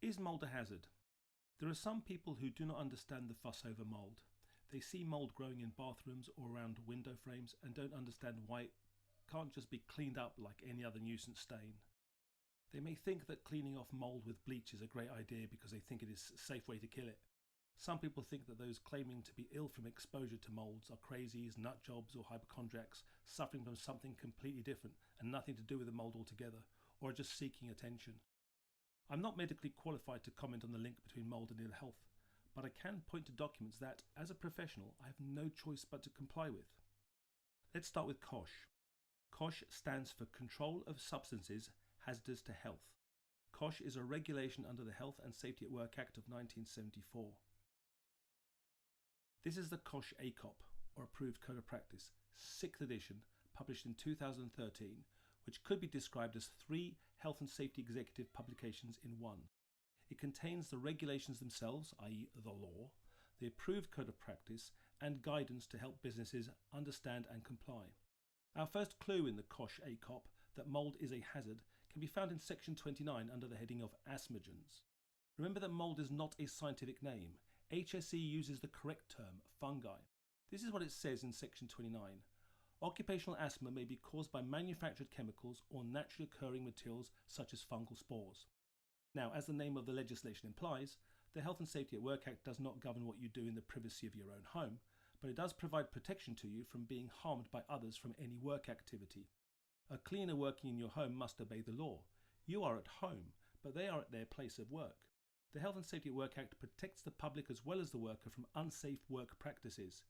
Is mould a hazard? There are some people who do not understand the fuss over mould. They see mould growing in bathrooms or around window frames and don't understand why it can't just be cleaned up like any other nuisance stain. They may think that cleaning off mould with bleach is a great idea because they think it is a safe way to kill it. Some people think that those claiming to be ill from exposure to moulds are crazies, nut jobs or hypochondriacs suffering from something completely different and nothing to do with the mould altogether, or are just seeking attention. I'm not medically qualified to comment on the link between mould and ill health, but I can point to documents that, as a professional, I have no choice but to comply with. Let's start with COSHH. COSHH stands for Control of Substances Hazardous to Health. COSHH is a regulation under the Health and Safety at Work Act of 1974. This is the COSHH ACOP, or Approved Code of Practice, 6th edition, published in 2013, which could be described as 3 health and safety executive publications in one. It contains the regulations themselves, i.e. the law, the approved code of practice, and guidance to help businesses understand and comply. Our first clue in the COSHH ACOP that mould is a hazard can be found in section 29 under the heading of Asthmagens. Remember that mould is not a scientific name. HSE uses the correct term, fungi. This is what it says in section 29. Occupational asthma may be caused by manufactured chemicals or naturally occurring materials such as fungal spores. Now, as the name of the legislation implies, the Health and Safety at Work Act does not govern what you do in the privacy of your own home, but it does provide protection to you from being harmed by others from any work activity. A cleaner working in your home must obey the law. You are at home, but they are at their place of work. The Health and Safety at Work Act protects the public as well as the worker from unsafe work practices.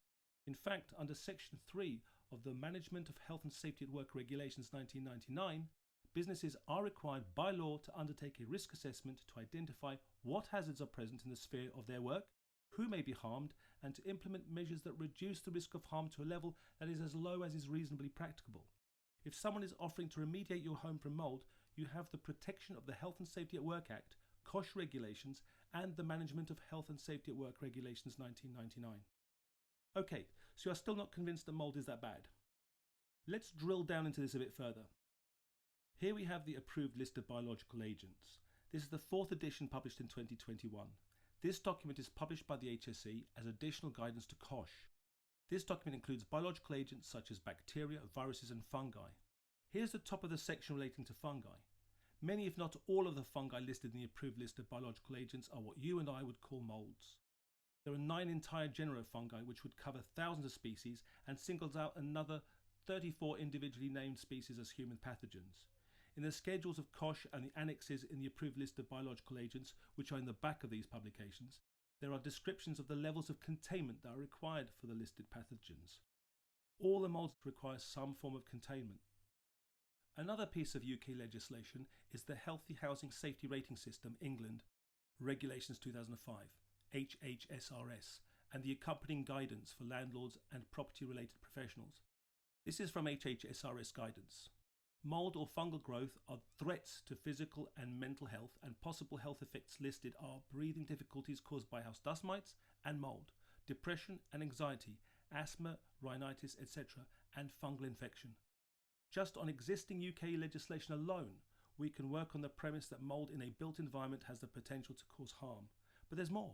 In fact, under Section 3 of the Management of Health and Safety at Work Regulations 1999, businesses are required by law to undertake a risk assessment to identify what hazards are present in the sphere of their work, who may be harmed, and to implement measures that reduce the risk of harm to a level that is as low as is reasonably practicable. If someone is offering to remediate your home from mould, you have the protection of the Health and Safety at Work Act, COSHH regulations, and the Management of Health and Safety at Work Regulations 1999. Okay, so you are still not convinced that mould is that bad. Let's drill down into this a bit further. Here we have the approved list of biological agents. This is the 4th edition published in 2021. This document is published by the HSE as additional guidance to COSHH. This document includes biological agents such as bacteria, viruses and fungi. Here's the top of the section relating to fungi. Many, if not all, of the fungi listed in the approved list of biological agents are what you and I would call moulds. There are 9 entire genera of fungi which would cover thousands of species and singles out another 34 individually named species as human pathogens. In the schedules of COSHH and the annexes in the approved list of biological agents, which are in the back of these publications, there are descriptions of the levels of containment that are required for the listed pathogens. All the moulds require some form of containment. Another piece of UK legislation is the Healthy Housing Safety Rating System, England, Regulations 2005, HHSRS, and the accompanying guidance for landlords and property-related professionals. This is from HHSRS guidance. Mould or fungal growth are threats to physical and mental health, and possible health effects listed are breathing difficulties caused by house dust mites and mould, depression and anxiety, asthma, rhinitis, etc., and fungal infection. Just on existing UK legislation alone, we can work on the premise that mould in a built environment has the potential to cause harm. But there's more.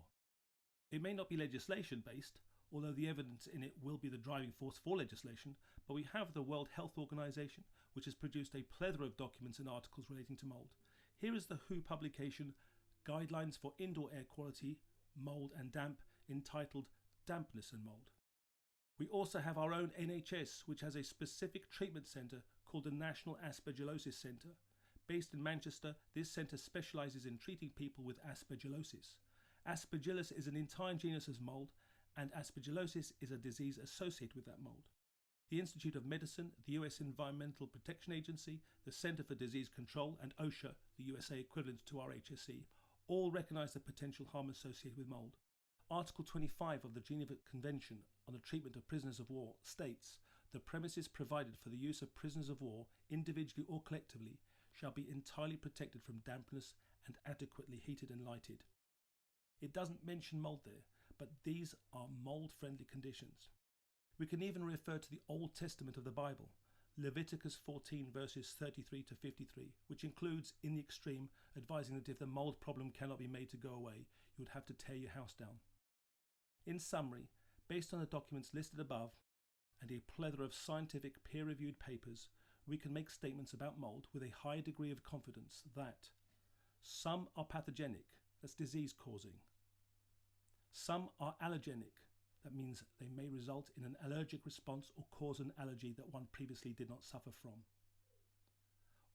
It may not be legislation based, although the evidence in it will be the driving force for legislation, but we have the World Health Organization, which has produced a plethora of documents and articles relating to mould. Here is the WHO publication, Guidelines for Indoor Air Quality, Mould and Damp, entitled Dampness and Mould. We also have our own NHS, which has a specific treatment centre called the National Aspergillosis Centre. Based in Manchester, this centre specialises in treating people with aspergillosis. Aspergillus is an entire genus of mould, and aspergillosis is a disease associated with that mould. The Institute of Medicine, the US Environmental Protection Agency, the Centre for Disease Control, and OSHA, the USA equivalent to our HSE, all recognise the potential harm associated with mould. Article 25 of the Geneva Convention on the Treatment of Prisoners of War states, the premises provided for the use of prisoners of war, individually or collectively, shall be entirely protected from dampness and adequately heated and lighted. It doesn't mention mould there, but these are mould-friendly conditions. We can even refer to the Old Testament of the Bible. Leviticus 14 verses 33 to 53, which includes, in the extreme, advising that if the mould problem cannot be made to go away, you would have to tear your house down. In summary, based on the documents listed above and a plethora of scientific peer-reviewed papers, we can make statements about mould with a high degree of confidence that some are pathogenic, that's disease causing. Some are allergenic, that means they may result in an allergic response or cause an allergy that one previously did not suffer from.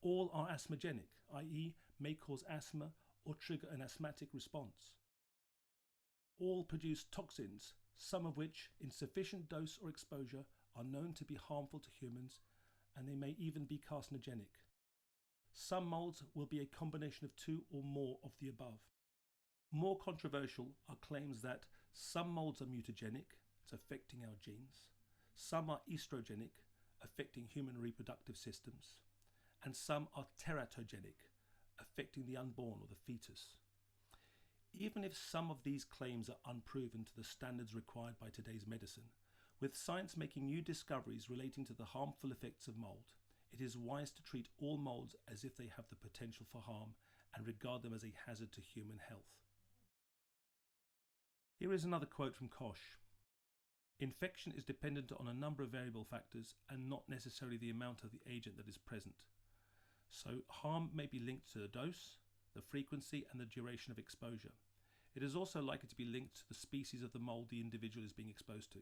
All are asthmagenic, i.e. may cause asthma or trigger an asthmatic response. All produce toxins, some of which, in sufficient dose or exposure, are known to be harmful to humans, and they may even be carcinogenic. Some moulds will be a combination of two or more of the above. More controversial are claims that some moulds are mutagenic, it's affecting our genes, some are estrogenic, affecting human reproductive systems, and some are teratogenic, affecting the unborn or the fetus. Even if some of these claims are unproven to the standards required by today's medicine, with science making new discoveries relating to the harmful effects of mould, it is wise to treat all moulds as if they have the potential for harm and regard them as a hazard to human health. Here is another quote from COSHH. Infection is dependent on a number of variable factors and not necessarily the amount of the agent that is present. So harm may be linked to the dose, the frequency and the duration of exposure. It is also likely to be linked to the species of the mould the individual is being exposed to.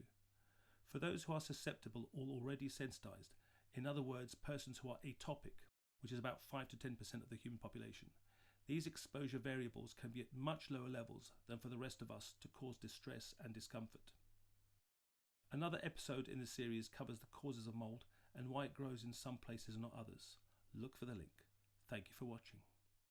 For those who are susceptible or already sensitized, in other words, persons who are atopic, which is about 5 to 10% of the human population, these exposure variables can be at much lower levels than for the rest of us to cause distress and discomfort. Another episode in the series covers the causes of mould and why it grows in some places and not others. Look for the link. Thank you for watching.